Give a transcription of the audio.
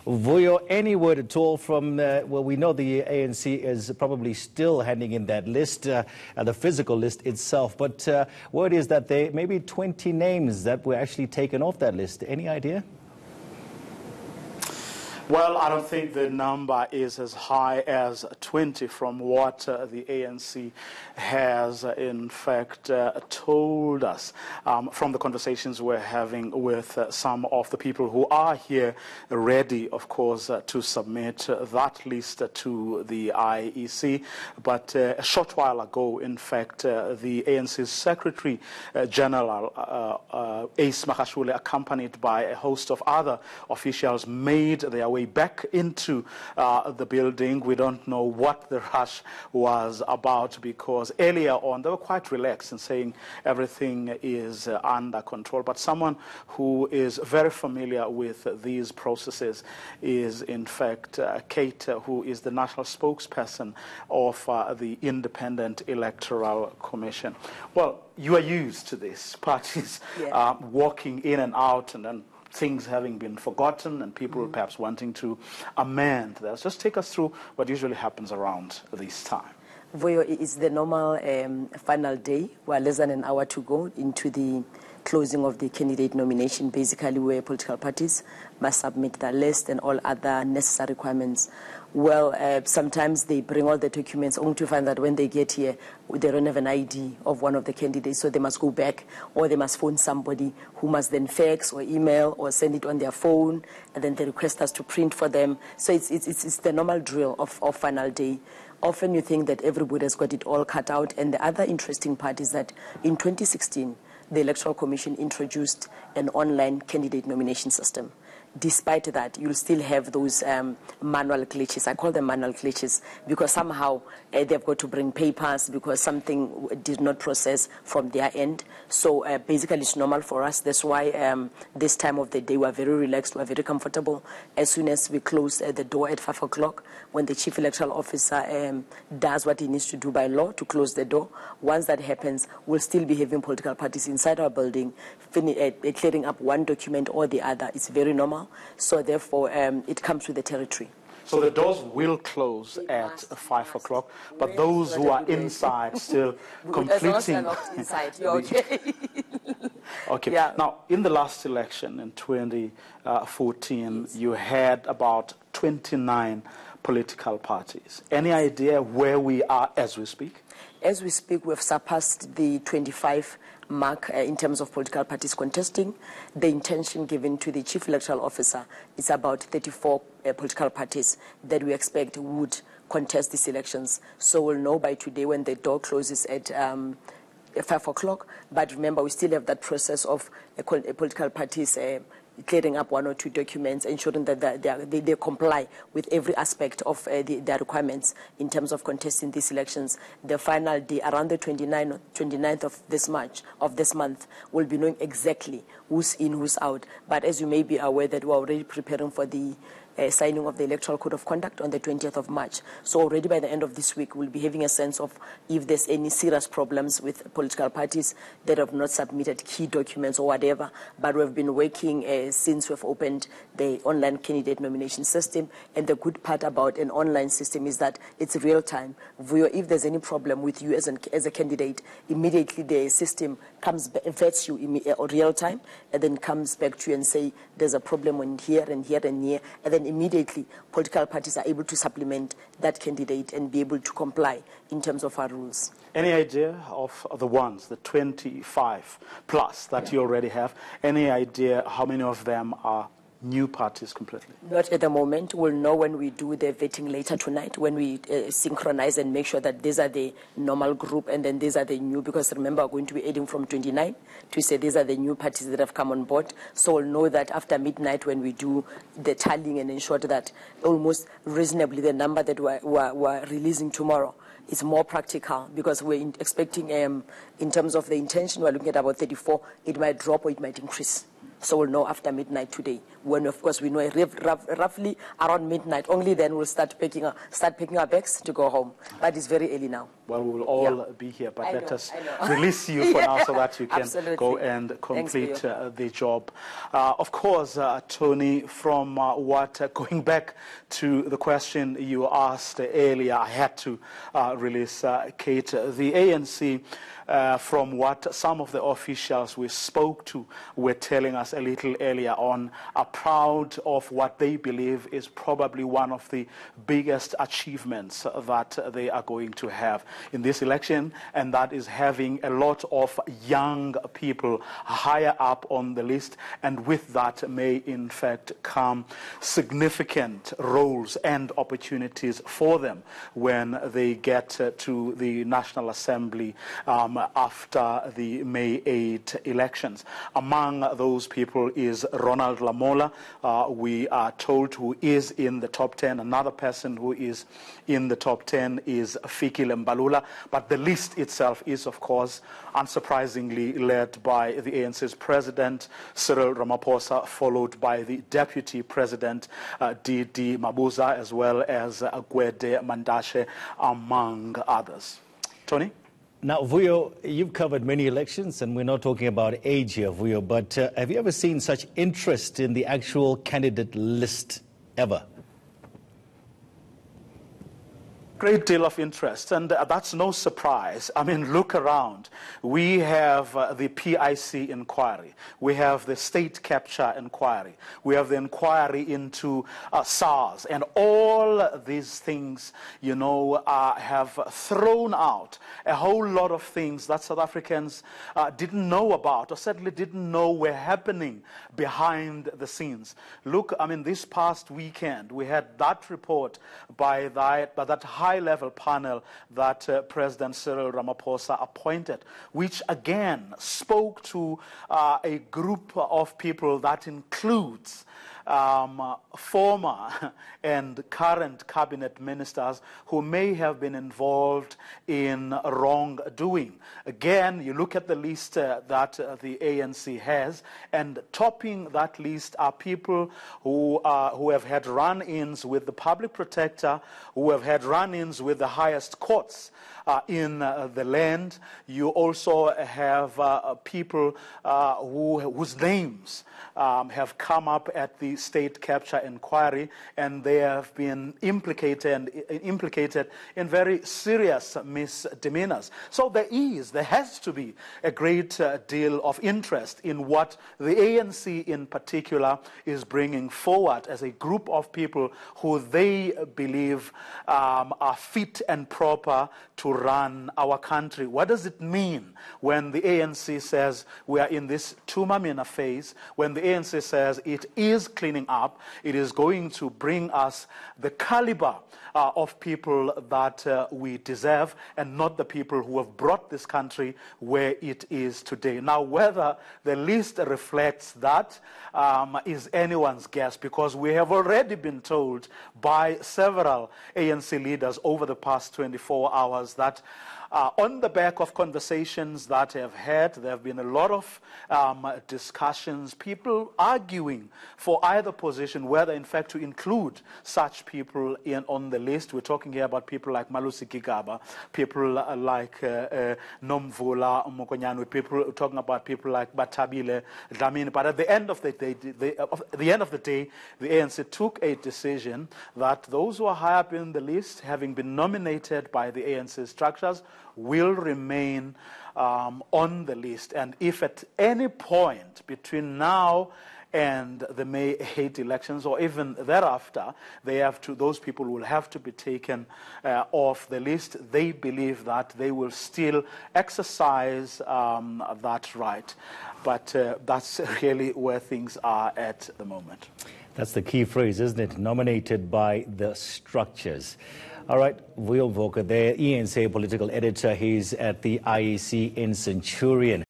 Vuyo, any word at all from, well, we know the ANC is probably still handing in that list, the physical list itself, but word is that there may be 20 names that were actually taken off that list. Any idea? Well, I don't think the number is as high as 20 from what the ANC has, in fact, told us from the conversations we're having with some of the people who are here ready, of course, to submit that list to the IEC. But a short while ago, in fact, the ANC's Secretary General, Ace Makashule, accompanied by a host of other officials, made their way back into the building. We don't know what the rush was about, because earlier on they were quite relaxed in saying everything is under control. But someone who is very familiar with these processes is, in fact, Kate, who is the national spokesperson of the Independent Electoral Commission. Well, you are used to this, parties walking in and out, and then things having been forgotten and people perhaps wanting to amend that. Just take us through what usually happens around this time. Vuyo, is the normal final day. We're less than an hour to go into the closing of the candidate nomination, basically where political parties must submit their list and all other necessary requirements. Well, sometimes they bring all the documents only to find that when they get here, they don't have an ID of one of the candidates, so they must go back, or they must phone somebody who must then fax or email or send it on their phone, and then they request us to print for them. So it's the normal drill of final day. Often you think that everybody has got it all cut out, and the other interesting part is that in 2016, the Electoral Commission introduced an online candidate nomination system. Despite that, you'll still have those manual glitches. I call them manual glitches because somehow they've got to bring papers because something did not process from their end. So basically it's normal for us. That's why this time of the day we're very relaxed, we're very comfortable. As soon as we close the door at 5 o'clock, when the Chief Electoral Officer does what he needs to do by law to close the door, once that happens, we'll still be having political parties inside our building, clearing up one document or the other. It's very normal. So therefore, it comes with the territory. So the doors will close at 5 o'clock, but those who are inside still completing. As long as you're not inside, you're okay. Okay. Yeah. Now, in the last election in 2014, you had about 29 political parties. Any idea where we are as we speak? As we speak, we've surpassed the 25 mark in terms of political parties contesting. The intention given to the Chief Electoral Officer is about 34 political parties that we expect would contest these elections. So we'll know by today when the door closes at 5 o'clock. But remember, we still have that process of political parties clearing up one or two documents, ensuring that they comply with every aspect of their requirements in terms of contesting these elections. The final day, around the 29th of this month, we'll be knowing exactly who's in, who's out. But as you may be aware that we're already preparing for the signing of the Electoral Code of Conduct on the 20th of March. So already by the end of this week, we'll be having a sense of if there's any serious problems with political parties that have not submitted key documents or whatever. But we've been working since we've opened the online candidate nomination system. And the good part about an online system is that it's real time. If there's any problem with you as a candidate, immediately the system vets you in real time and then comes back to you and say there's a problem in here and here and here. And then immediately political parties are able to supplement that candidate and be able to comply in terms of our rules. Any idea of the ones, the 25 plus that you already have? Any idea how many of them are new parties completely? Not at the moment. We'll know when we do the vetting later tonight, when we synchronize and make sure that these are the normal group and then these are the new, because remember, we're going to be adding from 29 to say these are the new parties that have come on board. So we'll know that after midnight when we do the tallying and ensure that almost reasonably the number that we're releasing tomorrow is more practical, because we're expecting, in terms of the intention, we're looking at about 34. It might drop or it might increase. So we'll know after midnight today, when of course we know roughly around midnight. Only then we'll start packing our bags to go home. But it's very early now. Well, we will all be here, but let us I know. release you for now so that you can Absolutely. go and complete the job. Of course, Tony, from going back to the question you asked earlier, I had to release Kate. The ANC, from what some of the officials we spoke to were telling us a little earlier on, are proud of what they believe is probably one of the biggest achievements that they are going to have in this election, and that is having a lot of young people higher up on the list, and with that may in fact come significant roles and opportunities for them when they get to the National Assembly after the May 8 elections. Among those people is Ronald Lamola, we are told, who is in the top 10. Another person who is in the top 10 is Fikile Mbalula. But the list itself is, of course, unsurprisingly led by the ANC's president, Cyril Ramaphosa, followed by the deputy president, D.D. Mabuza, as well as Gwede Mandashe, among others. Tony? Now, Vuyo, you've covered many elections, and we're not talking about age here, Vuyo, but have you ever seen such interest in the actual candidate list ever? Great deal of interest, and that's no surprise. I mean, look around. We have the PIC inquiry. We have the state capture inquiry. We have the inquiry into SARS. And all these things, you know, have thrown out a whole lot of things that South Africans didn't know about, or certainly didn't know were happening behind the scenes. Look, I mean, this past weekend, we had that report by that high-level panel that President Cyril Ramaphosa appointed, which again spoke to a group of people that includes former and current cabinet ministers who may have been involved in wrongdoing. Again, you look at the list that the ANC has, and topping that list are people who have had run-ins with the public protector, who have had run-ins with the highest courts in the land. You also have people whose names have come up at the state capture inquiry, and they have been implicated in very serious misdemeanors. So there has to be a great deal of interest in what the ANC in particular is bringing forward as a group of people who they believe are fit and proper to run our country. What does it mean when the ANC says we are in this Tumamina phase, when the ANC says it is cleaning up, it is going to bring us the caliber of people that we deserve, and not the people who have brought this country where it is today. Now, whether the list reflects that is anyone's guess, because we have already been told by several ANC leaders over the past 24 hours that on the back of conversations that have had, there have been a lot of discussions, people arguing for either position, whether in fact to include such people on the list. We're talking here about people like Malusi Gigaba, people like Nomvula Mokonyane, people talking about people like Batabile Dlamini. But at the end of the day, the ANC took a decision that those who are high up in the list, having been nominated by the ANC structures, will remain on the list. And if at any point between now and the May 8 elections, or even thereafter, those people will have to be taken off the list, they believe that they will still exercise that right. But that's really where things are at the moment. That's the key phrase, isn't it? Nominated by the structures. All right, Vuyo Mvoka there, ENC political editor. He's at the IEC in Centurion.